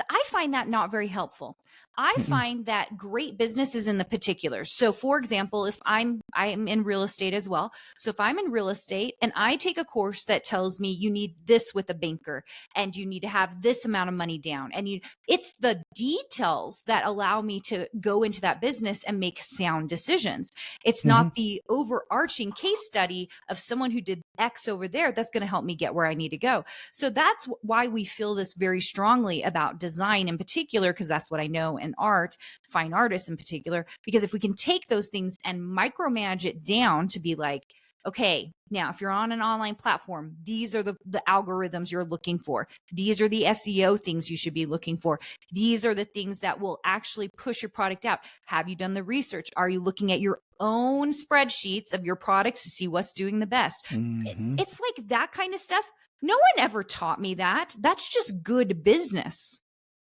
[SPEAKER 1] I find that not very helpful. I find that great business is in the particulars. So for example, if I'm in real estate as well. So if I'm in real estate and I take a course that tells me you need this with a banker and you need to have this amount of money down, and it's the details that allow me to go into that business and make sound decisions. It's not the overarching case study of someone who did X over there that's going to help me get where I need to go. So that's why we feel this very strongly about design in particular, because that's what I know, and art, fine artists in particular, because if we can take those things and micromanage it down to be like, okay, now if you're on an online platform, these are the algorithms you're looking for. These are the SEO things you should be looking for. These are the things that will actually push your product out. Have you done the research? Are you looking at your own spreadsheets of your products to see what's doing the best? It's like that kind of stuff. No one ever taught me that. That's just good business.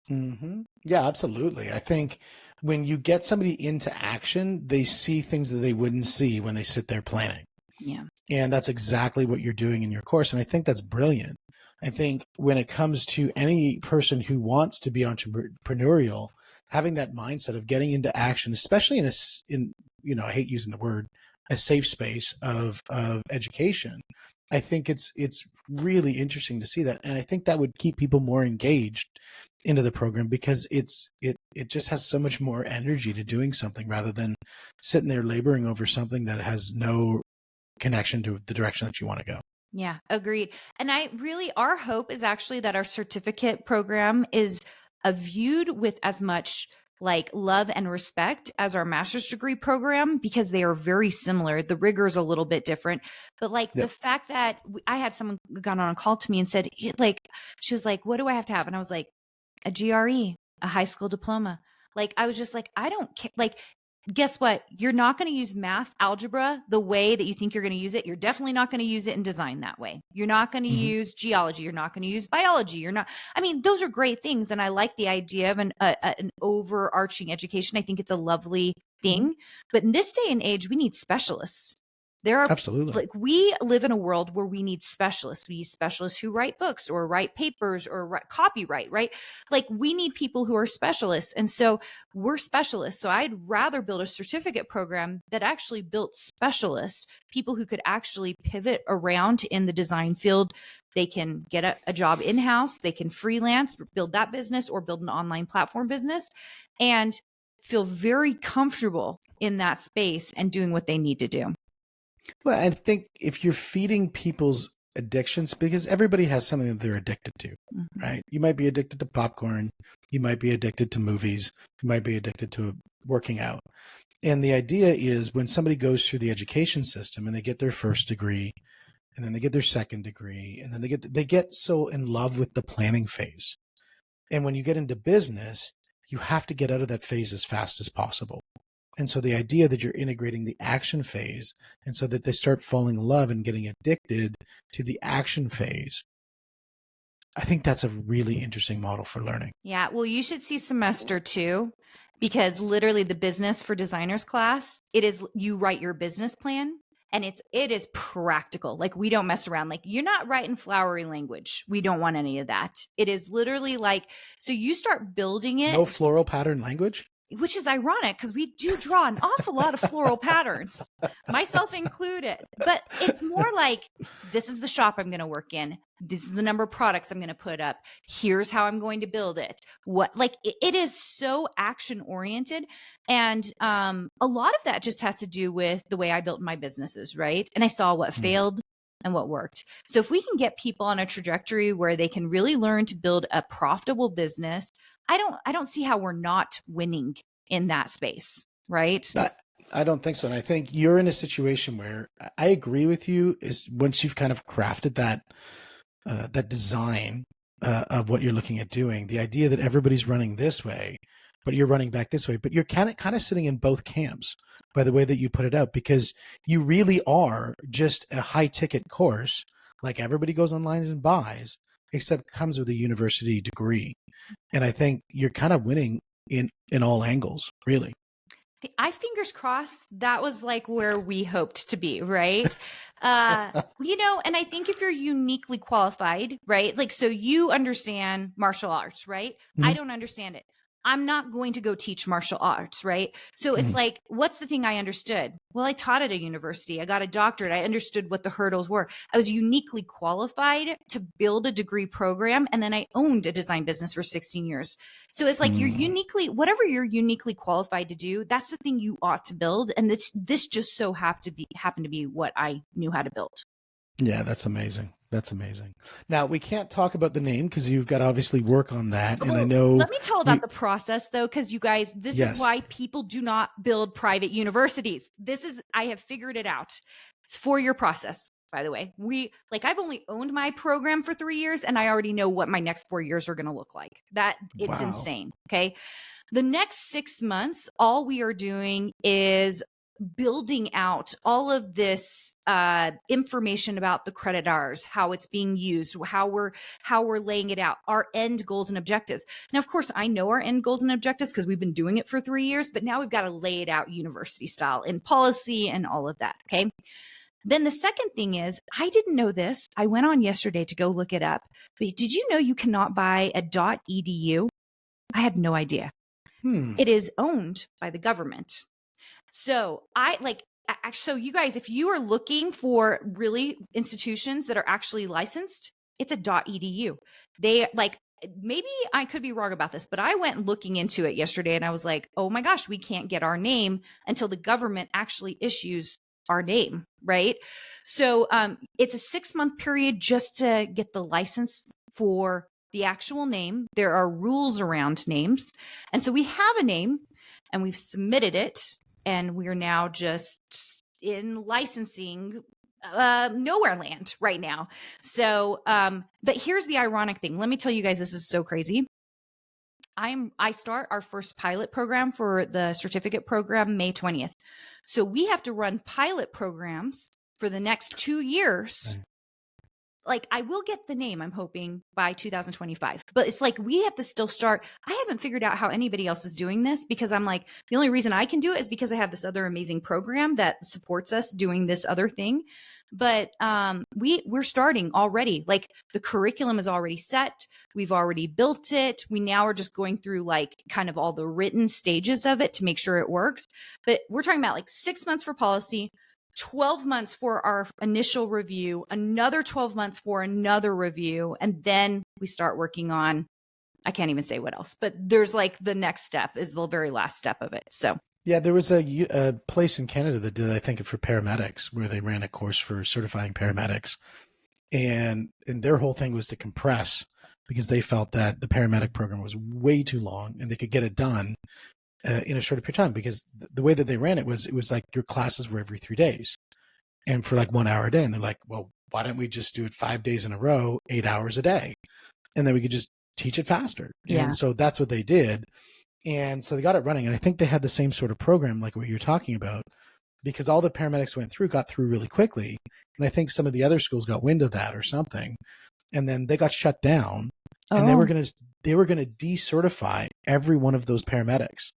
[SPEAKER 2] Yeah, absolutely. I think when you get somebody into action, they see things that they wouldn't see when they sit there planning.
[SPEAKER 1] Yeah.
[SPEAKER 2] And that's exactly what you're doing in your course. And I think that's brilliant. I think when it comes to any person who wants to be entrepreneurial, having that mindset of getting into action, especially I hate using the word, a safe space of education. I think it's really interesting to see that. And I think that would keep people more engaged into the program, because it just has so much more energy to doing something rather than sitting there laboring over something that has no connection to the direction that you want to go.
[SPEAKER 1] Yeah, agreed. And our hope is actually that our certificate program is viewed with as much like love and respect as our master's degree program, because they are very similar. The rigor is a little bit different, but like the fact that I had someone got on a call to me and said, like, she was like, what do I have to have? And I was like, a GRE, a high school diploma. Like, I was just like, I don't care. Like, guess what? You're not going to use math, algebra the way that you think you're going to use it. You're definitely not going to use it in design that way. You're not going to use geology. You're not going to use biology. Those are great things. And I like the idea of an overarching education. I think it's a lovely thing. But in this day and age, we need specialists. There are
[SPEAKER 2] Absolutely.
[SPEAKER 1] like we live in a world where we need specialists. We need specialists who write books or write papers or copyright, right? Like we need people who are specialists. And so we're specialists. So I'd rather build a certificate program that actually built specialists, people who could actually pivot around in the design field. They can get a job in-house, they can freelance, build that business or build an online platform business and feel very comfortable in that space and doing what they need to do.
[SPEAKER 2] Well, I think if you're feeding people's addictions, because everybody has something that they're addicted to, right? You might be addicted to popcorn. You might be addicted to movies. You might be addicted to working out. And the idea is when somebody goes through the education system and they get their first degree, and then they get their second degree, and then they get so in love with the planning phase. And when you get into business, you have to get out of that phase as fast as possible. And so the idea that you're integrating the action phase, and so that they start falling in love and getting addicted to the action phase, I think that's a really interesting model for learning.
[SPEAKER 1] Yeah. Well, you should see semester 2 because literally the business for designers class, it is you write your business plan and it is practical. Like we don't mess around. Like you're not writing flowery language. We don't want any of that. It is literally like, so you start building it.
[SPEAKER 2] No floral pattern language?
[SPEAKER 1] Which is ironic because we do draw an awful lot of floral patterns, myself included. But it's more like, this is the shop I'm going to work in. This is the number of products I'm going to put up. Here's how I'm going to build it. It is so action oriented. And a lot of that just has to do with the way I built my businesses, right? And I saw what failed and what worked. So if we can get people on a trajectory where they can really learn to build a profitable business, I don't see how we're not winning in that space, right?
[SPEAKER 2] I don't think so. And I think you're in a situation where I agree with you is once you've kind of crafted that design of what you're looking at doing, the idea that everybody's running this way, but you're running back this way, but you're kind of sitting in both camps by the way that you put it out, because you really are just a high ticket course. Like everybody goes online and buys, except comes with a university degree. And I think you're kind of winning in all angles, really.
[SPEAKER 1] I fingers crossed that was like where we hoped to be, right? And I think if you're uniquely qualified, right? Like, so you understand martial arts, right? I don't understand it. I'm not going to go teach martial arts, right? So it's like, what's the thing I understood? Well, I taught at a university. I got a doctorate. I understood what the hurdles were. I was uniquely qualified to build a degree program. And then I owned a design business for 16 years. So it's like whatever you're uniquely qualified to do, that's the thing you ought to build. And this just so happened to be what I knew how to build.
[SPEAKER 2] Yeah, that's amazing. That's amazing. Now, we can't talk about the name because you've got to obviously work on that. And I know.
[SPEAKER 1] Let me tell about the process, though, because you guys, this is why people do not build private universities. I have figured it out. It's a 4-year process, by the way. I've only owned my program for 3 years, and I already know what my next 4 years are going to look like. It's insane. Okay. The next 6 months, all we are doing is building out all of this information about the credit hours, how it's being used, how we're laying it out, our end goals and objectives. Now, of course, I know our end goals and objectives because we've been doing it for 3 years, but now we've got to lay it out university style in policy and all of that. Okay. Then the second thing is, I didn't know this. I went on yesterday to go look it up. But did you know you cannot buy a .edu? I had no idea. It is owned by the government. So so you guys, if you are looking for really institutions that are actually licensed, it's a .edu. They maybe I could be wrong about this, but I went looking into it yesterday and I was like, oh my gosh, we can't get our name until the government actually issues our name, right? So it's a 6-month period just to get the license for the actual name. There are rules around names. And so we have a name and we've submitted it. And we are now just in licensing nowhere land right now. So, but here's the ironic thing. Let me tell you guys, this is so crazy. I start our first pilot program for the certificate program May 20th. So we have to run pilot programs for the next 2 years like I will get the name, I'm hoping, by 2025. But it's like we have to still start. I haven't figured out how anybody else is doing this, because I'm like, the only reason I can do it is because I have this other amazing program that supports us doing this other thing. But we're starting already. Like the curriculum is already set. We've already built it. We now are just going through like kind of all the written stages of it to make sure it works. But we're talking about like 6 months for policy, 12 months for our initial review, another 12 months for another review. And then we start working on, I can't even say what else, but there's like the next step is the very last step of it. So
[SPEAKER 2] Yeah, there was a place in Canada that did, I think, for paramedics, where they ran a course for certifying paramedics. And their whole thing was to compress, because they felt that the paramedic program was way too long and they could get it done in a shorter period of time, because the way that they ran it was like your classes were every 3 days and for like 1 hour a day. And they're like, well, why don't we just do it 5 days in a row, 8 hours a day? And then we could just teach it faster.
[SPEAKER 1] Yeah.
[SPEAKER 2] And so that's what they did. And so they got it running. And I think they had the same sort of program like what you're talking about, because all the paramedics got through really quickly. And I think some of the other schools got wind of that or something. And then they got shut down, and they were going to decertify every one of those paramedics.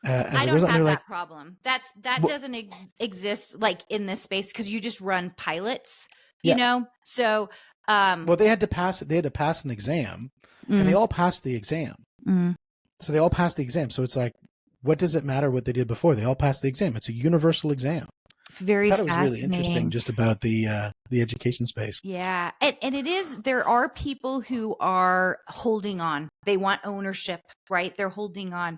[SPEAKER 1] I don't have that problem. That doesn't exist like in this space, because you just run pilots, you know? So,
[SPEAKER 2] well, they had to pass an exam, and they all passed the exam. So they all passed the exam. So it's like, what does it matter what they did before? They all passed the exam. It's a universal exam.
[SPEAKER 1] Very
[SPEAKER 2] I thought it was really interesting just about the education space.
[SPEAKER 1] Yeah. And it is, there are people who are holding on. They want ownership, right? They're holding on.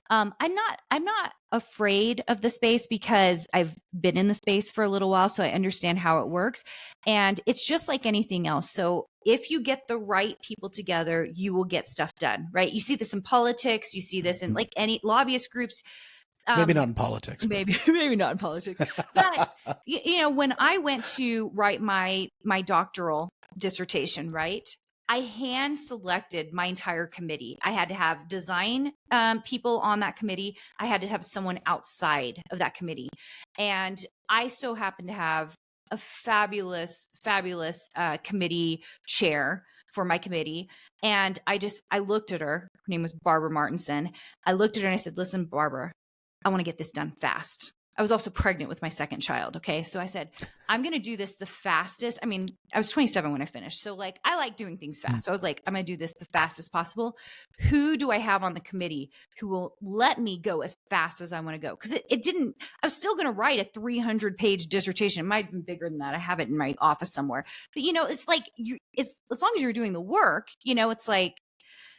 [SPEAKER 1] I'm not afraid of the space, because I've been in the space for a little while, so I understand how it works. And it's just like anything else. So if you get the right people together, you will get stuff done, right? You see this in politics. You see this in like any lobbyist groups.
[SPEAKER 2] Maybe not in politics.
[SPEAKER 1] Maybe not in politics. But you know, when I went to write my doctoral dissertation, right, I hand selected my entire committee. I had to have design people on that committee. I had to have someone outside of that committee, and I so happened to have a fabulous committee chair for my committee. And I looked at her. Her name was Barbara Martinson. I looked at her and I said, listen, Barbara, I want to get this done fast. I was also pregnant with my second child. Okay. So I said, I'm going to do this the fastest. I mean, I was 27 when I finished. So like, I like doing things fast. So I was like, I'm going to do this the fastest possible. Who do I have on the committee who will let me go as fast as I want to go? Cause it didn't, I was still going to write a 300-page dissertation. It might have been bigger than that. I have it in my office somewhere, but you know, it's like, it's as long as you're doing the work, you know, it's like,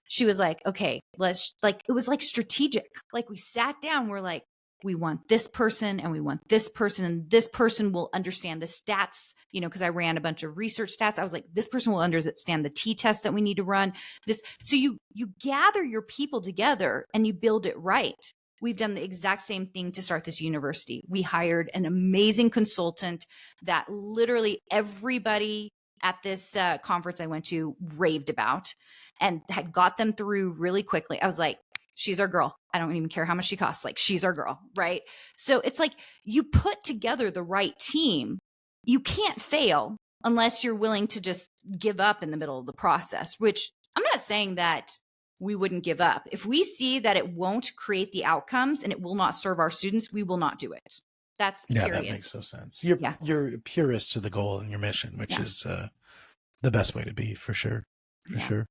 [SPEAKER 1] she was like, okay, it was like strategic. Like we sat down, we're like, we want this person and we want this person, and this person will understand the stats, you know, because I ran a bunch of research stats. I was like, this person will understand the t-test that we need to run this. So you gather your people together and you build it right. We've done the exact same thing to start this university. We hired an amazing consultant that literally everybody at this conference I went to raved about, and had got them through really quickly. I was like, she's our girl. I don't even care how much she costs. Like, she's our girl, right? So it's like you put together the right team. You can't fail unless you're willing to just give up in the middle of the process, which I'm not saying that we wouldn't give up. If we see that it won't create the outcomes and it will not serve our students, we will not do it. That's period.
[SPEAKER 2] That makes no sense. You're a purist to the goal and your mission, which is the best way to be, for sure. For sure.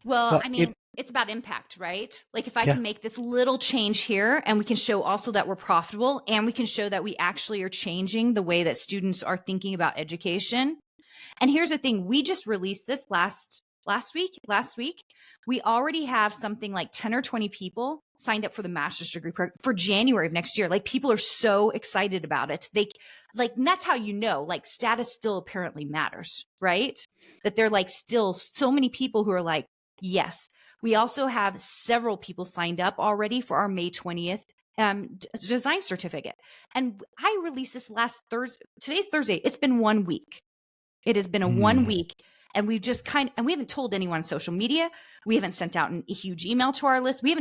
[SPEAKER 1] Well, I mean, it's about impact, right? Like if I can make this little change here, and we can show also that we're profitable, and we can show that we actually are changing the way that students are thinking about education. And here's the thing, we just released this last week. We already have something like 10 or 20 people signed up for the master's degree program for January of next year. Like people are so excited about it. And that's how you know, like status still apparently matters, right? That they're like still so many people who are like, yes. We also have several people signed up already for our May 20th design certificate. And I released this last Thursday. Today's Thursday. It's been 1 week. It has been a 1 week. And we've just and we haven't told anyone on social media. We haven't sent out a huge email to our list. We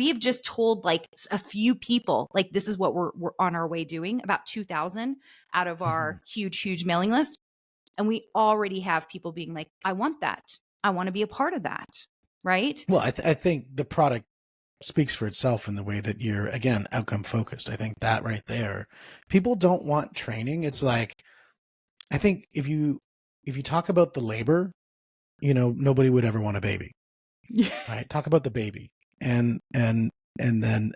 [SPEAKER 1] have just told like a few people, like this is what we're on our way doing, about 2,000 out of our huge mailing list. And we already have people being like, I want that. I want to be a part of that. Right.
[SPEAKER 2] Well, I think the product speaks for itself in the way that you're, again, outcome focused. I think that right there, people don't want training. It's like, I think if you talk about the labor, nobody would ever want a baby.
[SPEAKER 1] Yeah.
[SPEAKER 2] Right? Talk about the baby. And then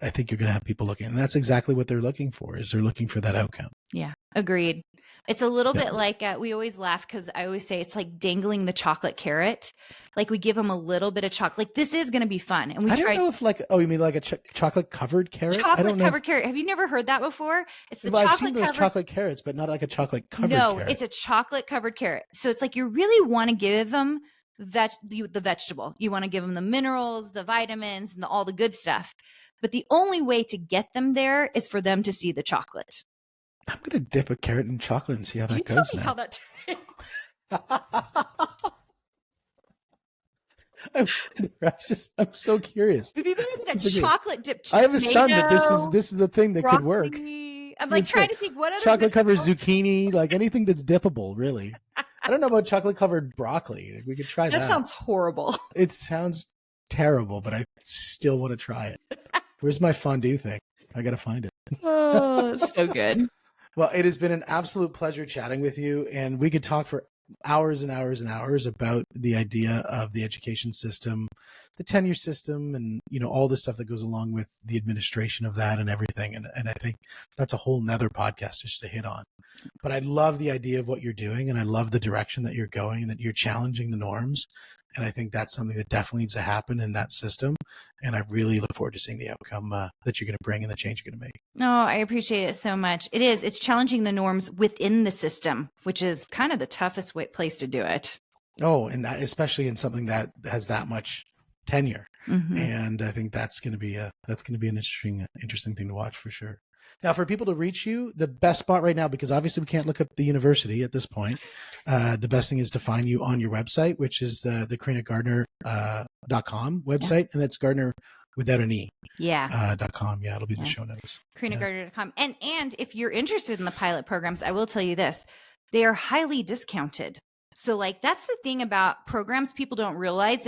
[SPEAKER 2] I think you're going to have people looking, and that's exactly what they're looking for, is they're looking for that outcome.
[SPEAKER 1] Yeah. Agreed. It's a little bit like, we always laugh because I always say it's like dangling the chocolate carrot. Like we give them a little bit of chocolate. Like this is going to be fun. And we
[SPEAKER 2] I don't know if you mean like a chocolate covered carrot?
[SPEAKER 1] Chocolate covered carrot. Have you never heard that before? It's the chocolate
[SPEAKER 2] I've seen those chocolate carrots, but not like a chocolate covered carrot.
[SPEAKER 1] No, it's a chocolate covered carrot. So it's like you really want to give them the vegetable. You want to give them the minerals, the vitamins, and all the good stuff. But the only way to get them there is for them to see the chocolate.
[SPEAKER 2] I'm going to dip a carrot in chocolate and see how that goes.
[SPEAKER 1] Tell me how that
[SPEAKER 2] I'm so curious.
[SPEAKER 1] Maybe a chocolate dipped.
[SPEAKER 2] I have a son that this is a thing that
[SPEAKER 1] broccoli.
[SPEAKER 2] could work.
[SPEAKER 1] I'm like trying to think what other
[SPEAKER 2] chocolate covered zucchini, like anything that's dippable, really. I don't know about chocolate covered broccoli. We could try that.
[SPEAKER 1] That sounds horrible.
[SPEAKER 2] It sounds terrible, but I still want to try it. Where's my fondue thing? I got to find it.
[SPEAKER 1] Oh, so good.
[SPEAKER 2] Well, it has been an absolute pleasure chatting with you, and we could talk for hours and hours and hours about the idea of the education system, the tenure system, and all the stuff that goes along with the administration of that and everything. And I think that's a whole nother podcast just to hit on. But I love the idea of what you're doing, and I love the direction that you're going, and that you're challenging the norms. And I think that's something that definitely needs to happen in that system. And I really look forward to seeing the outcome that you're going to bring and the change you're going to make.
[SPEAKER 1] No, I appreciate it so much. It's challenging the norms within the system, which is kind of the toughest place to do it.
[SPEAKER 2] Oh, and that, especially in something that has that much tenure. Mm-hmm. And I think that's going to be an interesting thing to watch for sure. Now, for people to reach you, the best spot right now, because obviously we can't look up the university at this point, the best thing is to find you on your website, which is the CarinaGardner.com website. Yeah. And that's Gardner without an E.
[SPEAKER 1] Yeah.
[SPEAKER 2] .com. Yeah, it'll be in the show notes.
[SPEAKER 1] CarinaGardner.com. And if you're interested in the pilot programs, I will tell you this, they are highly discounted. So that's the thing about programs people don't realize.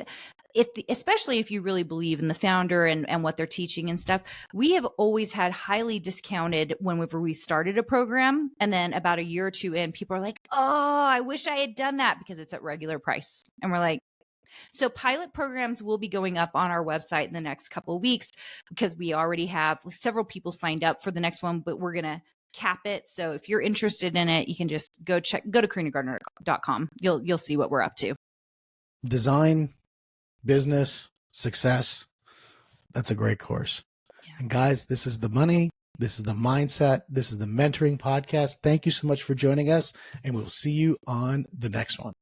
[SPEAKER 1] Especially if you really believe in the founder and what they're teaching and stuff, we have always had highly discounted whenever we started a program. And then about a year or two in, people are like, oh, I wish I had done that, because it's at regular price. And we're like, so pilot programs will be going up on our website in the next couple of weeks, because we already have several people signed up for the next one, but we're going to cap it. So if you're interested in it, you can just go to CarinaGardner.com. You'll see what we're up to.
[SPEAKER 2] Design, business, success. That's a great course. Yeah. And guys, this is the money. This is the mindset. This is the mentoring podcast. Thank you so much for joining us, and we'll see you on the next one.